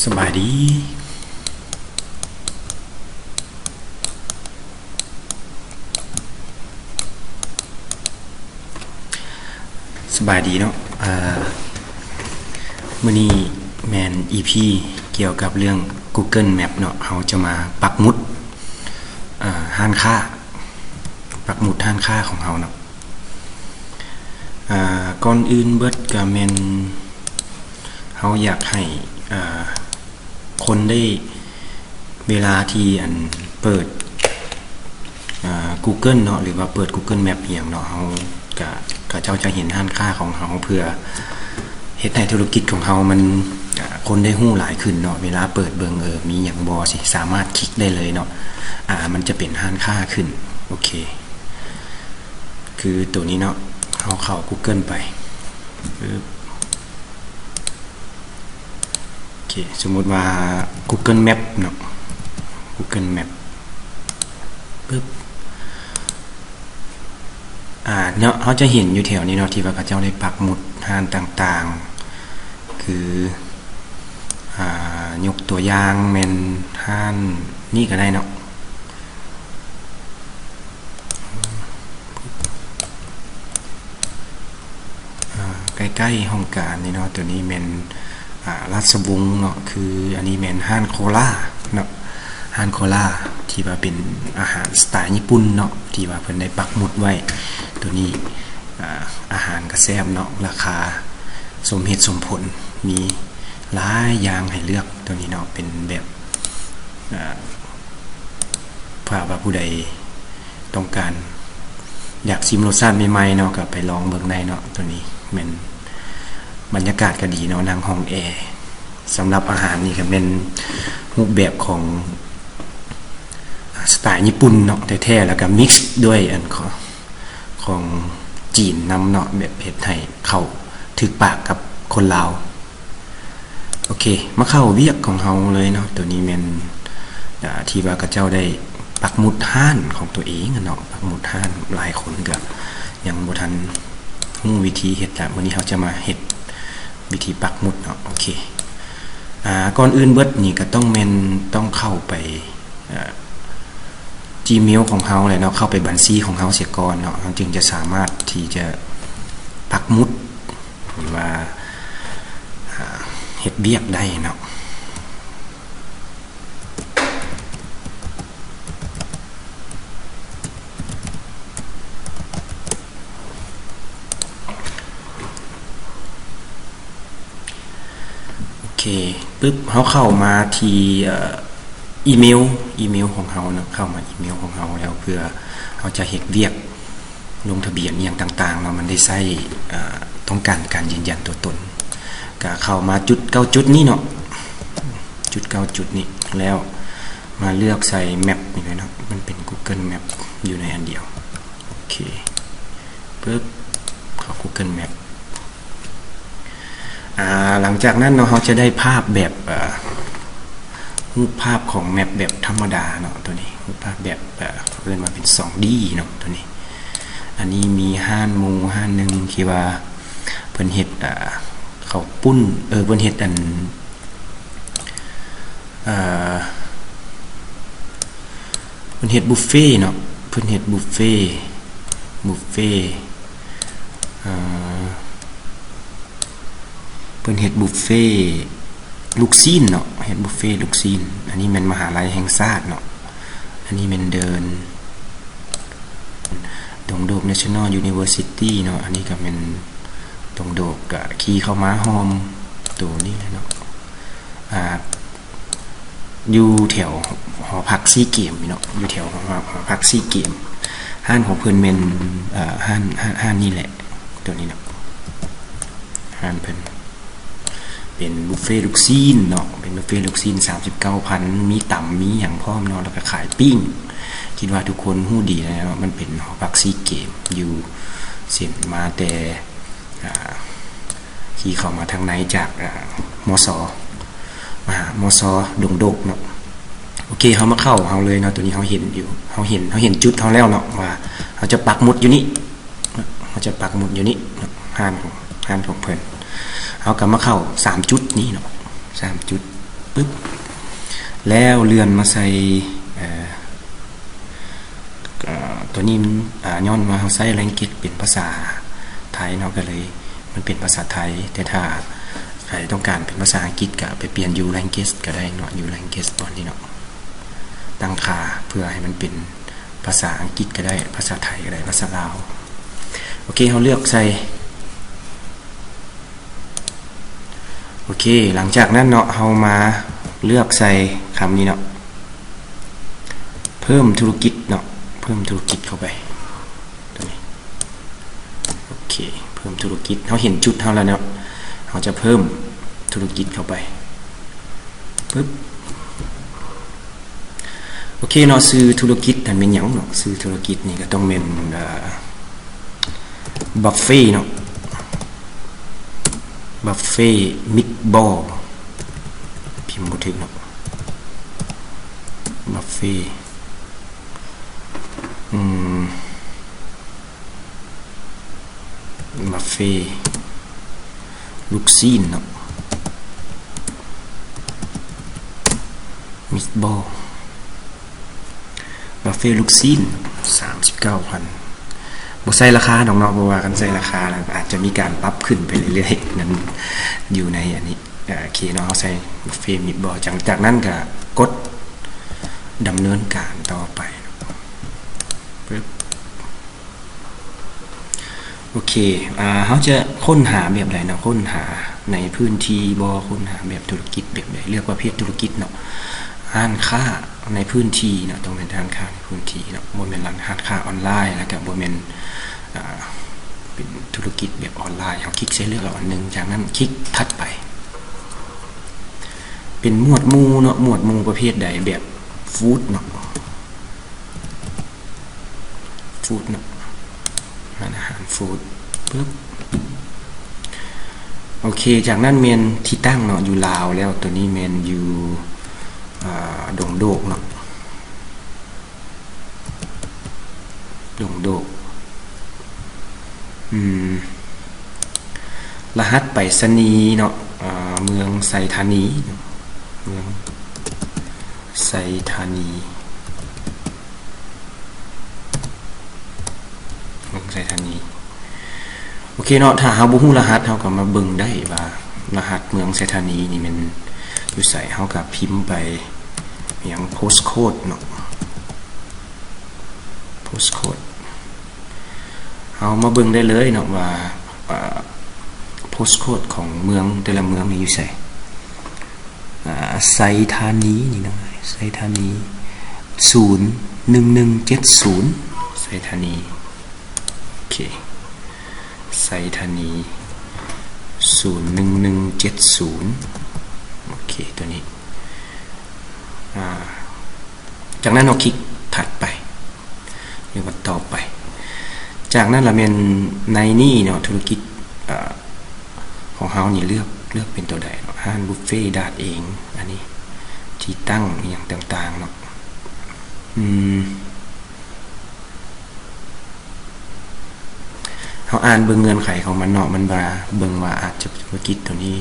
สบายดีสบายดีเนาะมื้อนี้แมน EP เกี่ยวกับเรื่อง Google Map เนาะเราจะมาปักหมุดห้านค้าปักหมุดห้านค้าของเราเนาะก่อนอื่นเบิดก็แม่นเราอยากให้คนได้เวลาที่เปิดGoogle เนาะหรือว่าเปิด Google Map อย่างเนาะเราก็เจ้าจะเห็นห้านค้าของเราเพื่อเฮ็ดให้ธุรกิจของเรามันคนได้ฮู้หลายขึ้นเนาะเวลาเปิดเบิ่งมีหยังบ่สิสามารถคลิกได้เลยเนาะมันจะเป็นห้านค้าขึ้นโอเคคือตัวนี้เนาะเราเข้า Google ไปโอเคสมมุติว่า Google Map เนาะ Google Map ปึ๊บเนาะเขาจะเห็นอยู่แถวนี้เนาะที่ว่าเขาเจ้าได้ปักหมุดห้านต่างๆคือยกตัวอย่างแม่นห้านนี่ก็ได้เนาะใกล้ๆห้องการนี่เนาะตัวนี้แม่นราชวงศ์เนาะคืออันนี้แม่นห้านโคลาเนาะห้านโคลาที่ว่าเป็นอาหารสไตล์ญี่ปุ่นเนาะที่ว่าเพิ่นได้ปักหมุดไว้ตัวนี้อาหารก็แซ่บเนาะราคาสมเหตุสมผลมีหลายอย่างให้เลือกตัวนี้เนาะเป็นแบบเพื่อว่าผู้ใดต้องการอยากชิมรสชาติใหม่ๆเนาะก็ไปลองเบิ่งได้เนาะตัวนี้แม่นบรรยากาศก็ดีเนาะนั่งห้องแอร์สำหรับอาหารนี่ก็เป็นรูปแบบของสไตล์ญี่ปุ่นเนาะแท้ๆแล้วก็มิกซ์ด้วยของจีนนำเนาะแบบเผ็ดไทยเข้าถึกปากกับคนลาวโอเคมาเข้าเวียกของเฮาเลยเนาะตัวนี้แม่นที่ว่ากับเจ้าได้ปักหมุดห้านของตัวเองเนาะปักหมุดห้านหลายคนก็ยังบ่ทันรู้วิธีเฮ็ดละวันนี้เฮาจะมาเฮ็ดวิธีปักหมุดเนาะโอเคก่อนอื่นเบิดนี่ก็ต้องเข้าไปGmail ของเฮาเลยเนาะเข้าไปบัญชีของเฮาเสียก่อนเนาะจึงจะสามารถที่จะปักหมุดหรือว่าเฮ็ดเวียกได้เนาะโอเคปึ๊บเฮาเข้ามาที่อีเมลของเราเนาะเข้ามาอีเมลของเราแล้วเพื่อเราจะเฮ็ดเวียกลงทะเบียนอย่างต่างๆเนาะมันได้ใช้ต้องการยืนยันตัวตนก็เข้ามาจุด9จุดนี้เนาะจุด9จุดนี้แล้วมาเลือกใส่แมปนี่เลยเนาะมันเป็น Google Map อยู่ในอันเดียวโอเคปึ๊บเข้า Google Map หลังจากนั้นเนาะเราจะได้ภาพแบบรูปภาพของแมปแบบธรรมดาเนาะตัวนี้รูปภาพแบบเรียกมาเป็น 2D เนาะตัวนี้อันนี้มีห้านห้านนึงที่ว่าเพิ่นเฮ็ดเขาปุ้นเพิ่นเฮ็ดเพิ่นเฮ็ดบุฟเฟ่เนาะเพิ่นเฮ็ดบุฟเฟ่เพิ่นเฮ็ดบุฟเฟ่ลูกซีนเนาะเฮ็ดบุฟเฟ่ลูกซีนอันนี้มันมหาลัยแห่งชาติเนาะอันนี้มันเดินตรงโดก National University เนาะอันนี้ก็เป็นตรงโดกกับขี่เข้ามาหอมตัวนี้เนาะอยู่แถวหอพักซีเกมเนาะอยู่แถวหอพักซีเกมห้านของเพิ่นเป็นห้านนี่แหละตัวนี้เนาะห้านเพิ่นเป็นบุฟเฟ่ลูกซีนเนาะเป็นบุฟเฟ่ลูกซีน 39,000 มีต่ำมีหยังพร้อมเนาะแล้วก็ขายปิ้งคิดว่าทุกคนฮู้ดีแล้วมันเป็นหอพักซีเกมอยู่เส้นมาแต่ขี่เข้ามาทางในจากมสมสดงโดกเนาะโอเคเฮามาเข้าเฮาเลยเนาะตัวนี้เฮาเห็นอยู่เฮาเห็นจุดเฮาแล้วเนาะว่าเฮาจะปักหมุดอยู่นี่ห้านของเพิ่นเฮาก็มาเข้า3จุดนี้เนาะ3จุด ปึ๊บแล้วเลื่อนมาใส่ตัวนี้มันย้อนมาเฮาใช้แลงเกจเป็นภาษาไทยเนาะก็เลยมันเป็นภาษาไทยแต่ถ้าใครต้องการเป็นภาษาอังกฤษก็ไปเปลี่ยน U language ก็ได้เนาะ U language ตอนนี้เนาะตั้งค่าเพื่อให้มันเป็นภาษาอังกฤษก็ได้ภาษาไทยก็ได้ภาษาลาวโอเคเฮาเลือกใส่โอเคหลังจากนั้นเนาะเฮามาเลือกใส่คำนี้เนาะเพิ่มธุรกิจเนาะเพิ่มธุรกิจเข้าไปตรงนี้โอเคเพิ่มธุรกิจเฮาเห็นจุดเฮาแล้วเนาะเฮาจะเพิ่มธุรกิจเข้าไปปึ๊บโอเคเนาะซื้อธุรกิจนั่นเป็นหยังเนาะซื้อธุรกิจนี่ก็ต้องเป็นบุฟเฟ่เนาะบุฟเฟ่มิตบอลพิมพ์บ่ถึงเนาะบุฟเฟ่บุฟเฟ่ลูกซีนเนาะมิตบอลบุฟเฟ่ลูกซีน 39,000 บ่ใส่ราคาดอกเนาะเพราะว่ากันใส่ราคาแล้วอาจจะมีการปรับขึ้นไปเรื่อยๆนั้นอยู่ในอันนี้โอเคเนาะใส่บุฟเฟ่มิตบอลจากนั้นก็กดดำเนินการต่อไปปึ๊บโอเคเขาจะค้นหาแบบไหนเนาะค้นหาในพื้นที่บ่ค้นหาแบบธุรกิจแบบไหนเลือกประเภทธุรกิจเนาะร้านค้าในพื้นที่เนาะต้องเป็นร้านค้าในพื้นที่เนาะบ่แม่นร้านค้าออนไลน์แล้วก็บ่แม่นเป็นธุรกิจแบบออนไลน์เฮาคลิกใส่เลือกเอาอันนึงจากนั้นคลิกถัดไปเป็นหมวดหมู่เนาะหมวดหมู่ประเภทใดแบบฟู้ดเนาะฟู้ดเนาะอาหารฟู้ดปึ๊บโอเคจากนั้นเมนที่ตั้งเนาะอยู่ลาวแล้วตัวนี้เมนอยู่ดงโดกเนาะดงโดกรหัสไปรษณีย์เนาะเมืองไซธานีเมืองไซธานีเมืองไซธานีโอเคเนาะถ้าเฮาบ่ฮู้รหัสเฮาก็มาเบิ่งได้ว่ารหัสเมืองไซธานีนี่มันอยู่ไสเฮาก็พิมพ์ไปอย่าง postcode เนาะ postcode เฮามาเบิ่งได้เลยเนาะว่าpostcode ของเมืองแต่ละเมืองนี่อยู่ไสไซธานีนี่เนาะไซธานี01170ไซธานีโอเคไซธานี01170โอเคตัวนี้จากนั้นเราคลิกถัดไปเรียกว่าต่อไปจากนั้นเราเป็นในนี่เนาะธุรกิจของเฮานี่เลือกเป็นตัวใดเนาะห้านบุฟเฟ่ดาดเองอันนี้ที่ตั้งอย่างต่างๆเนาะเขาอ่านเบิ่งเงื่อนไขของมันเนาะมันว่าเบิ่งว่าอาจจะธุรกิจตัวนี้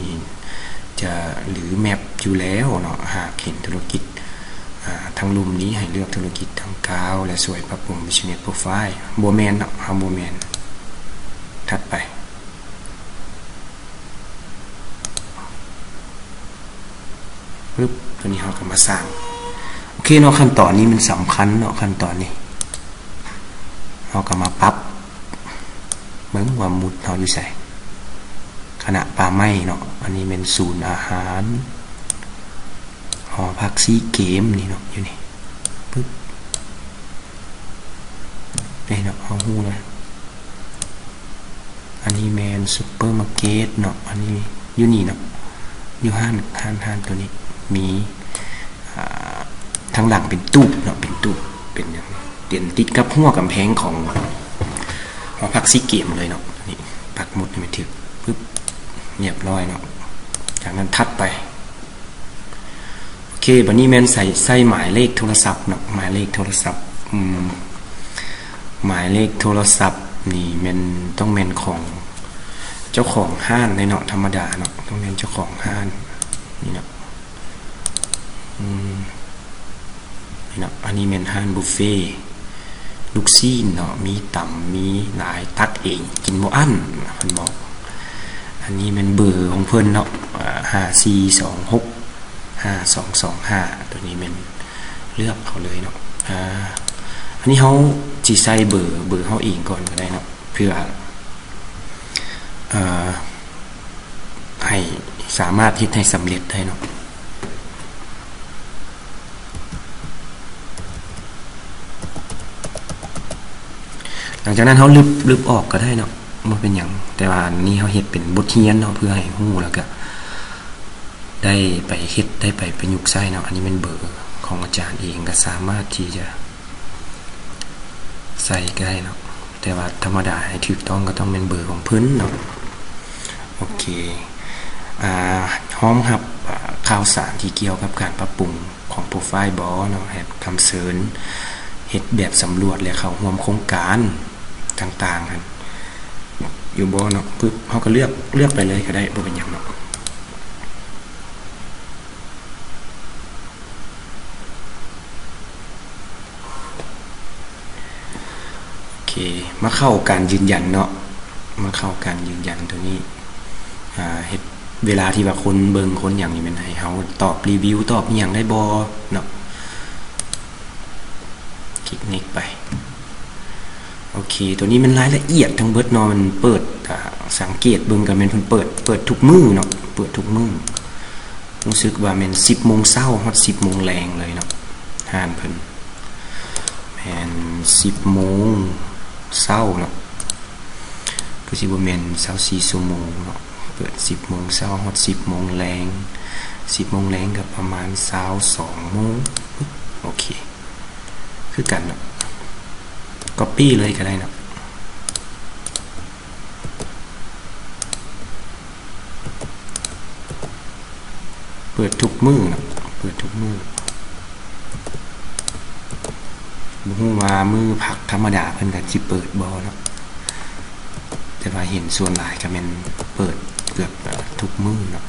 จะหรือแมปอยู่แล้วเนาะหากเห็นธุรกิจทางลุมนี้ให้เลือกธุรกิจทางกาวและสวยปรับปรุง Business Profile บ่แม่นเนาะเฮาบ่แม่นถัดไปปึ๊บตัวนี้เฮาก็มาสร้างโอเคเนาะขั้นตอนนี้มันสำคัญเนาะขั้นตอนนี้เฮาก็มาปรับเหมือนว่ามุดเฮาอยู่ไสคณะป่าไม้เนาะอันนี้เป็นศูนย์อาหารหอพักซีเกมนี่เนาะอยู่นี่ปึ๊บนี่เนาะเฮาฮู้เลยอันนี้แมนซุปเปอร์มาร์เก็ตเนาะอันนี้อยู่นี่เนาะอยู่ห้างตัวนี้มีทางหลังเป็นตู้เนาะเป็นตู้เป็นอย่างเตียนติดกับหัวกำแพงของหอพักซีเกมเลยเนาะนี่ปักหมุดไม่ถึงปึ๊บเรียบร้อยเนาะจากนั้นถัดไปโอเคบัดนี้แม่นใส่หมายเลขโทรศัพท์เนาะหมายเลขโทรศัพท์หมายเลขโทรศัพท์นี่แม่นต้องแม่นของเจ้าของห้างในเนาะธรรมดาเนาะต้องแม่นเจ้าของห้างนี่เนาะ เนาะอันนี้เป็นอาหารบุฟเฟ่ลูกซีนเนาะมีต่ำมีหลายตักเองกินบ่อั้นเพิ่นบอกอันนี้เป็นเบอร์ของเพิ่นเนาะ54265225ตัวนี้เป็นเลือกเขาเลยเนาะอันนี้เฮาสิใส่เบอร์เฮาเองก่อนก็ได้เนาะเพื่อให้สามารถเฮ็ดให้สำเร็จได้เนาะหลังจากนั้นเฮาลึบออกก็ได้เนาะบ่เป็นหยังแต่ว่านี่เฮาเฮ็ดเป็นบทเรียนเนาะเพื่อให้ฮู้แล้วก็ได้ไปเฮ็ดได้ไปประยุกต์ใช้เนาะอันนี้เป็นเบอร์ของอาจารย์เองก็สามารถที่จะใส่ได้เนาะแต่ว่าธรรมดาให้ถูกต้องก็ต้องเป็นเบอร์ของเพิ่นเนาะโอเคห้องรับข่าวสารที่เกี่ยวกับการปรับปรุงของโปรไฟล์บ่เนาะให้คำเสริญเฮ็ดแบบสำรวจและเข้าร่วมโครงการต่างๆกันอยู่บ่เนาะปึ๊บเฮาก็เลือกไปเลยก็ได้บ่เป็นหยังเนาะโอเคมาเข้าการยืนยันเนาะมาเข้าการยืนยันตัวนี้เฮ็ดเวลาที่ว่าคนเบิ่งคนหยังนี่มันให้เฮาตอบรีวิวตอบอีหยังได้บ่เนาะคลิก next ไปโอเคตัวนี้มันรายละเอียดทั้งเบิดเนาะมันเปิดสังเกตเบิ่งก็แม่นเพิ่นเปิดทุกมื้อเนาะเปิดทุกมื้อรู้สึกว่าแม่น 10:00 นเช้าฮอด 10:00 นแลงเลยเนาะห้านเพิ่นแม่น 10:00 นเช้าเนาะก็สิบ่แม่น24ชั่วโมงเนาะเปิด 10:00 นเช้าฮอด 10:00 นแลง 10:00 นแลงก็ประมาณ22 โมงโอเคคือกันเนาะcopy เลยก็ได้เนาะเปิดทุกมื้อเนาะเปิดทุกมื้อบ่ฮู้ว่ามื้อพักธรรมดาเพิ่นก็สิเปิดบ่เนาะแต่ว่าเห็นส่วนหลายก็แม่นเปิดเกือบทุกมื้อเนาะ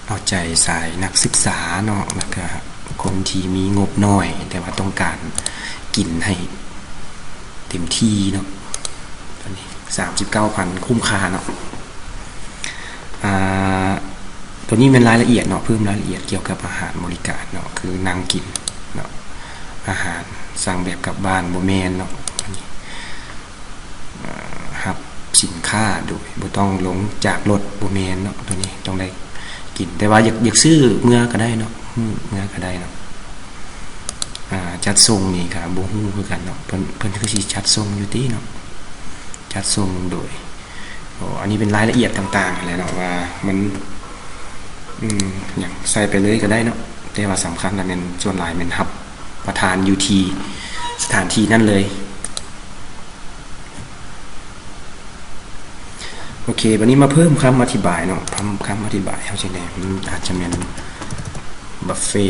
เอาใจสายนักศึกษาเนาะแล้วก็คนที่มีงบน้อยแต่ว่าต้องการกินให้เต็มที่เนาะตอนนี้ 39,000 คุ้มค่าเนาะตัวนี้เป็นรายละเอียดเนาะเพิ่มรายละเอียดเกี่ยวกับอาหารบริการเนาะคือนั่งกินเนาะอาหารสั่งแบบกลับบ้านบ่แม่นเนาะอันนี้รับสินค้าโดยบ่ต้องลงจากรถบ่แม่นเนาะตัวนี้ต้องได้กินแต่ว่าอยากซื้อเมื่อก็ได้เนาะเมื่อก็ได้เนาะจัดส่งนี่ก็บ่ฮู้คือกันเนาะเพิ่นคือสิจัดส่งอยู่ติเนาะจัดส่งโดยอันนี้เป็นรายละเอียดต่างๆแหละเนาะว่ามันอย่างใส่ไปเลยก็ได้เนาะแต่ว่าสำคัญแล้วแม่นส่วนหลายแม่นรับประทานอยู่ที่สถานที่นั่นเลยโอเควันนี้มาเพิ่มคำอธิบายเนาะคำอธิบายเฮาจังได๋มันอาจจะแม่นบุฟเฟ่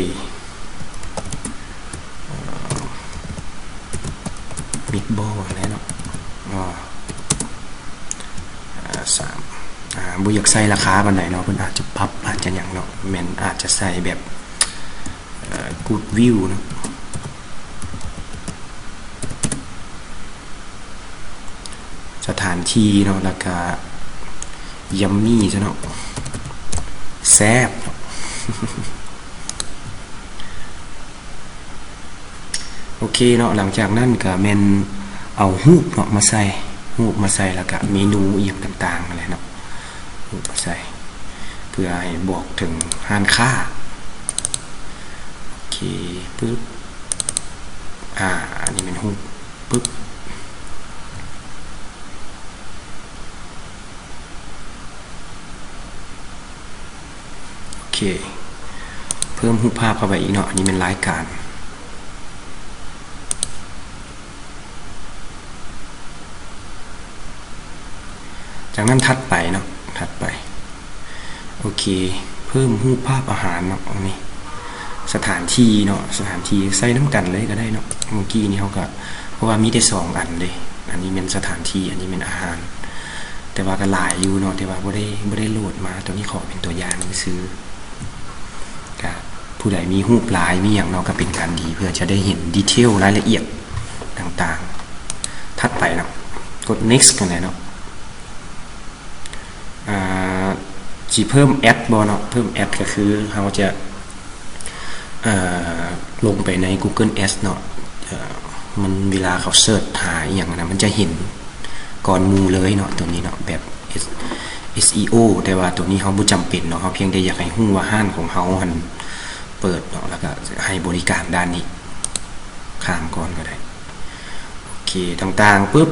มิตบอลอะไรเนาะบ่อยากใส่ราคาปานใดเนาะเพิ่นอาจจะปรับอาจจะหยังเนาะแม่นอาจจะใส่แบบgood view เนาะสถานที่เนาะแล้วก็ยัมมี่ซะเนาะแซ่บโอเคเนาะหลังจากนั้นก็แม่นเอารูปเนาะมาใส่แล้วก็เมนูอีกต่างๆอะไรเนาะรูปมาใส่เพื่อให้บอกถึงร้านค้าโอเคปึ๊บอันนี้เป็นรูปปึ๊บโอเคเพิ่มรูปภาพเข้าไปอีกเนาะอันนี้เป็นรายการจากนั้นถัดไปเนาะโอเคเพิ่มรูปภาพอาหารเนาะอันนี้สถานที่เนาะสถานที่ใส่น้ำกันเลยก็ได้เนาะเมื่อกี้นี้เขาก็เพราะว่ามีได้2อันเลยอันนี้เป็นสถานที่อันนี้เป็นอาหาร แต่ว่าก็หลายอยู่เนาะแต่ว่าบ่ได้โหลดมาตัวนี้ขอเป็นตัวอย่างซื้อก็ผู้ใดมีรูปหลายมีหยังเนาะก็เป็นการดีเพื่อจะได้เห็นดีเทลรายละเอียดต่างๆถัดไปเนาะกด next กันเลยเนาะสิเพิ่มแอดบ่เนาะเพิ่มแอดก็คือเราจะลงไปใน Google Ads เนาะมันเวลาเขาเสิร์ชหาอย่างนั้นมันจะเห็นก่อนหมู่เลยเนาะตัวนี้เนาะแบบ SEO แต่ว่าตัวนี้เขาบ่จำเป็นเนาะเขาเพียงแต่อยากให้ฮู้ว่าห้างของเขาหันเปิดเนาะแล้วก็ให้บริการด้านนี้ข้ามก่อนก็ได้โอเคต่างๆปุ๊บ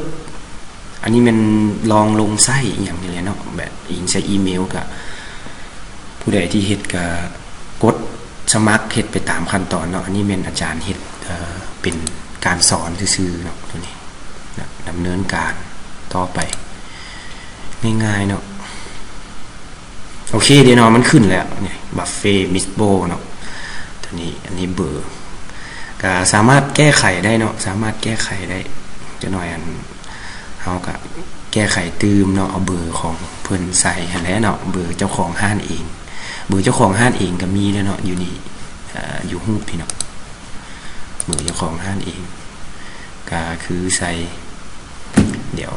อันนี้มันลองลงไส้อย่างนี้เนาะแบบอิงใช้อีเมลกับผู้ใดที่เฮ็ดก็กดสมัครเฮ็ดไปตามขั้นตอนเนาะอันนี้เป็นอาจารย์เฮ็ดเป็นการสอนซื่อๆเนาะตัวนี้ดำเนินการต่อไปง่ายๆเนาะโอเคเดี๋ยวเนาะมันขึ้นแล้วเนี่ยบัฟเฟ่มิสโบเนาะตัวนี้อันนี้เบอร์ก็สามารถแก้ไขได้เนาะสามารถแก้ไขได้จะหน่อยอันเฮาก็แก้ไขตืมเนาะเอาเบอร์ของเพิ่นใส่หั่นแหละเนาะเบอร์เจ้าของห้างเองเบอร์เจ้าของห้างเองก็มีแล้วเนาะอยู่นี่อยู่รูปพี่เนาะเบอร์เจ้าของห้างเองก็คือใส่เดี๋ยว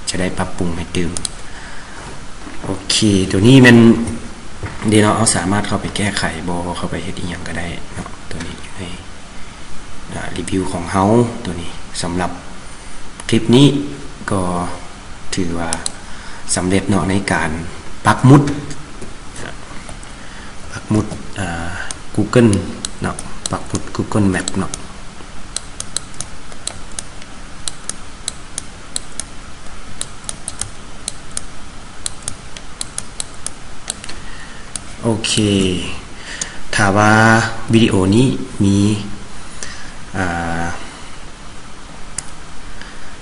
จะได้ปรับปรุงให้ตืมโอเคตัวนี้มันเดี๋ยวเราสามารถเข้าไปแก้ไขเข้าไปเฮ็ดอีกอย่างก็ได้เนาะตัวนี้อยู่ในรีวิวของเฮาตัวนี้สำหรับคลิปนี้ก็ถือว่าสำเร็จเนาะในการปักหมุดGoogle เนาะปักหมุด Google Map เนาะโอเคถ้าว่าวิดีโอนี้มี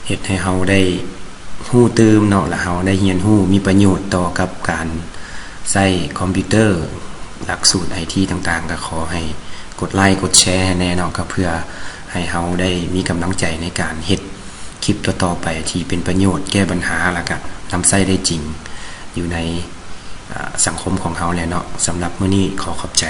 เฮ็ดให้เฮาได้ฮู้ตื่มเนาะแล้วเฮาได้เรียนรู้มีประโยชน์ต่อกับการใช้คอมพิวเตอร์หลักสูตร IT ต่างๆก็ขอให้กดไลค์กดแชร์ให้แน่เนาะก็เพื่อให้เฮาได้มีกำลังใจในการเฮ็ดคลิปต่อๆไปที่เป็นประโยชน์แก้ปัญหาแล้วก็นำใช้ได้จริงอยู่ในสังคมของเฮาแล้วเนาะสำหรับมื้อนี้ขอขอบใจ